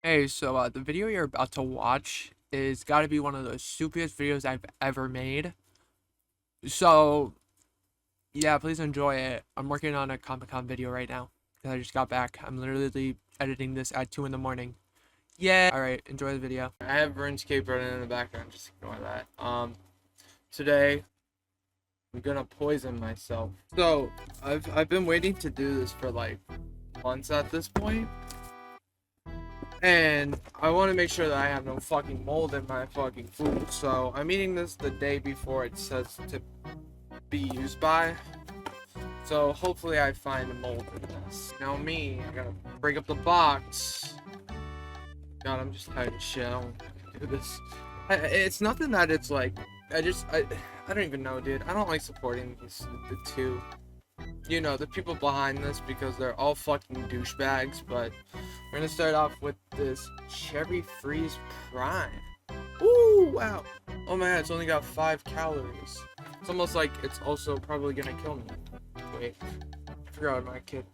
Hey, so the video you're about to watch is got to be one of the stupidest videos I've ever made. So, yeah, please enjoy it. I'm working on a Comic-Con video right now because I just got back. I'm literally editing this at 2 in the morning. Yeah. All right, enjoy the video. I have RuneScape running in the background. Just ignore that. Today I'm gonna poison myself. So, I've been waiting to do this for like months at this point. And I want to make sure that I have no fucking mold in my fucking food. So I'm eating this the day before it says to be used by. So hopefully I find a mold in this. Now me, I gotta break up the box. God, I'm just tired of shit. I don't do this. It's nothing that it's like, I don't even know, dude. I don't like supporting the two. You know, the people behind this because they're all fucking douchebags, but we're gonna start off with this Cherry Freeze Prime. Ooh, wow. Oh my god, it's only got 5 calories. It's almost like it's also probably gonna kill me. Wait, I forgot my kid.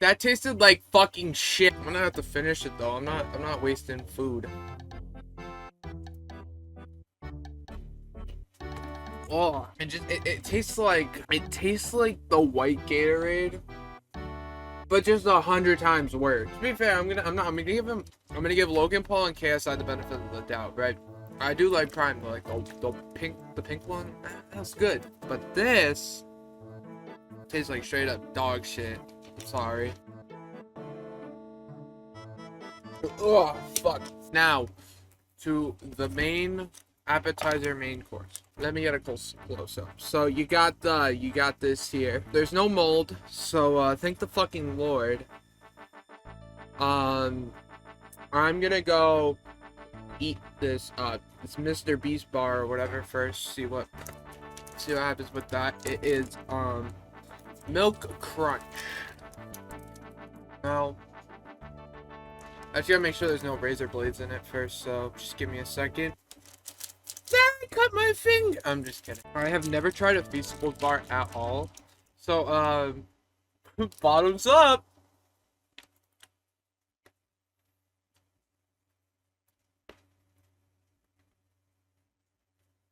That tasted like fucking shit. I'm gonna have to finish it though. I'm not wasting food. Oh, it tastes like the white Gatorade, but just 100 times worse. To be fair, I'm gonna give Logan Paul and KSI the benefit of the doubt, right? I do like Prime, like the pink one. That's good, but this tastes like straight up dog shit. I'm sorry. Oh fuck. Now to the main appetizer, main course. Let me get a close up. So you got this here. There's no mold, so thank the fucking Lord. I'm gonna go eat this this Mr. Beast bar or whatever first. See what happens with that. It is Milk Crunch. Now I just gotta make sure there's no razor blades in it first, so just give me a second. I cut my finger. I'm just kidding. I have never tried a Feastables bar at all. So, bottoms up.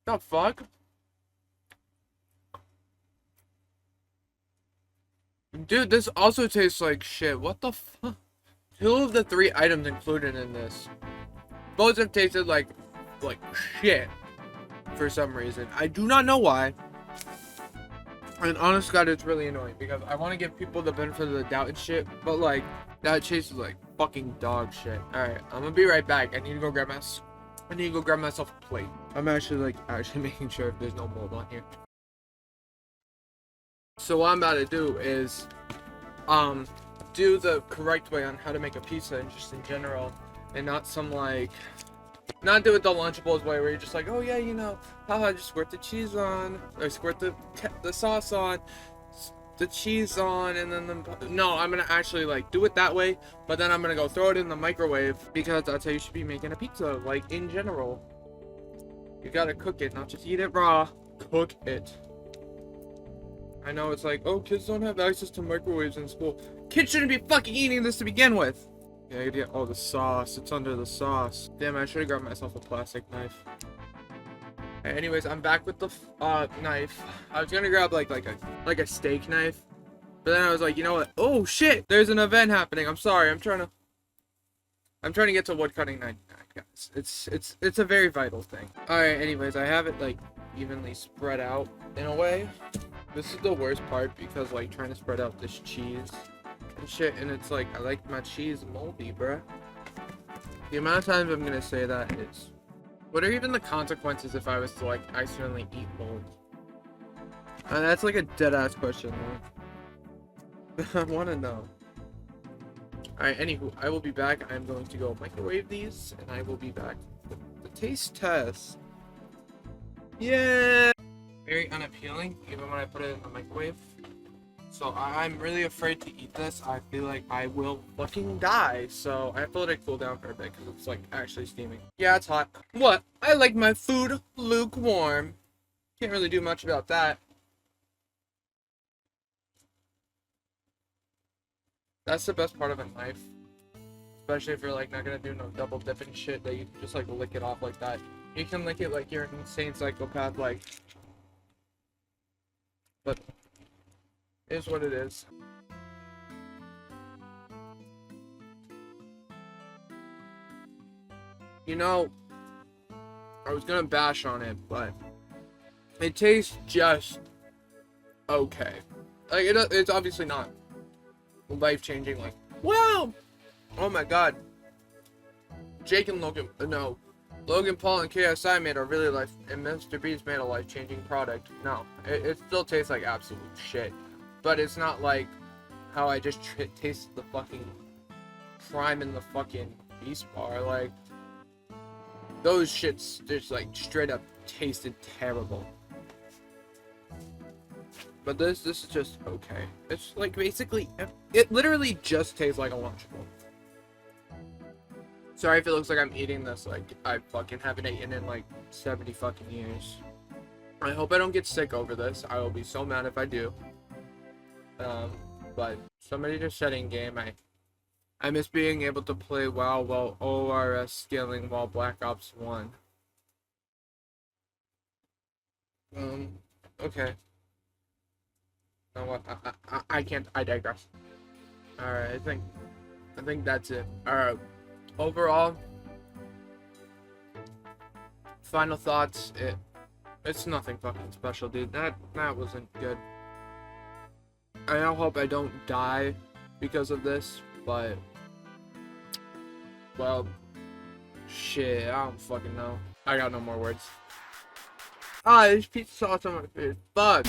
The fuck? Dude, this also tastes like shit. What the fuck? 2 of the 3 items included in this, both have tasted like shit for some reason. I do not know why. And honest God, it's really annoying because I want to give people the benefit of the doubt and shit, but like that tastes like fucking dog shit. All right, I'm gonna be right back. I need to go grab myself a plate. I'm actually making sure if there's no mold on here. So what I'm about to do is do the correct way on how to make a pizza and just in general, and not some not do it the Lunchables way where you're just like, oh yeah, you know, haha, just squirt the cheese on, or squirt the sauce on, the cheese on, and then no, I'm gonna actually like do it that way, but then I'm gonna go throw it in the microwave because that's how you should be making a pizza, like in general. You gotta cook it, not just eat it raw. Cook it. I know it's like, oh, kids don't have access to microwaves in school. Kids shouldn't be fucking eating this to begin with. Yeah, I get, oh, the sauce. It's under the sauce. Damn, I should have grabbed myself a plastic knife. Anyways, I'm back with the knife. I was gonna grab like a steak knife, but then I was like, you know what? Oh shit! There's an event happening. I'm sorry. I'm trying to get to woodcutting 99, guys. It's a very vital thing. All right. Anyways, I have it like evenly spread out in a way. This is the worst part because like trying to spread out this cheese and shit, and it's like I like my cheese moldy, bruh. The amount of times I'm gonna say that is, what are even the consequences if I was to like accidentally eat mold? That's like a dead ass question, though. I want to know. Alright, anywho, I will be back. I'm going to go microwave these, and I will be back with the taste test. Yeah. Very unappealing, even when I put it in the microwave. So I'm really afraid to eat this. I feel like I will fucking die. So I have to let it cool down for a bit because it's like actually steaming. Yeah, it's hot. What? I like my food lukewarm. Can't really do much about that. That's the best part of a knife. Especially if you're like not gonna do no double dipping shit that you can just like lick it off like that. You can lick it like you're an insane psychopath, like. But it is what it is. You know, I was gonna bash on it, but it tastes just okay. Like it's obviously not life-changing. Like, wow, oh my god, Jake and Logan, no, Logan Paul and KSI made a really and Mr. Beast made a life-changing product. No, it still tastes like absolute shit, but it's not like how I just tasted the fucking prime in the fucking Beast bar. Like, those shits just like straight up tasted terrible. But this is just okay. It's like basically, it literally just tastes like a Lunchable. Sorry if it looks like I'm eating this like I fucking haven't eaten in like 70 fucking years. I hope I don't get sick over this. I will be so mad if I do. But somebody just said in game, I miss being able to play WoW while ORS scaling while Black Ops 1. Okay. You know what? I can't. I digress. Alright, I think that's it. Alright. Overall, final thoughts. It's nothing fucking special, dude. That wasn't good. I hope I don't die because of this, but well, shit, I don't fucking know. I got no more words. There's pizza sauce on my face. Fuck.